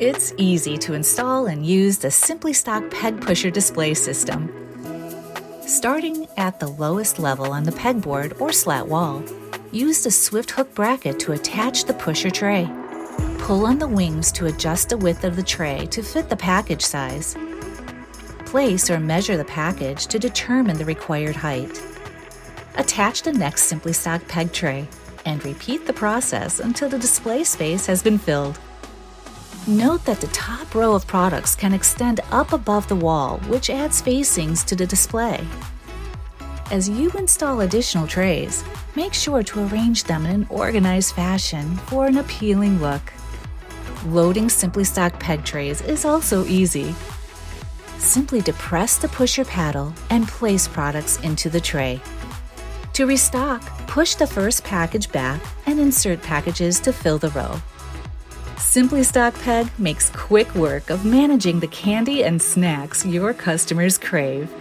It's easy to install and use the SimpliStock Peg Pusher display system. Starting at the lowest level on the pegboard or slat wall, use the swift hook bracket to attach the pusher tray. Pull on the wings to adjust the width of the tray to fit the package size. Place or measure the package to determine the required height. Attach the next SimpliStock Peg tray and repeat the process until the display space has been filled. Note that the top row of products can extend up above the wall, which adds facings to the display. As you install additional trays, make sure to arrange them in an organized fashion for an appealing look. Loading SimpliStock Peg trays is also easy. Simply depress the pusher paddle and place products into the tray. To restock, push the first package back and insert packages to fill the row. SimpliStock Peg makes quick work of managing the candy and snacks your customers crave.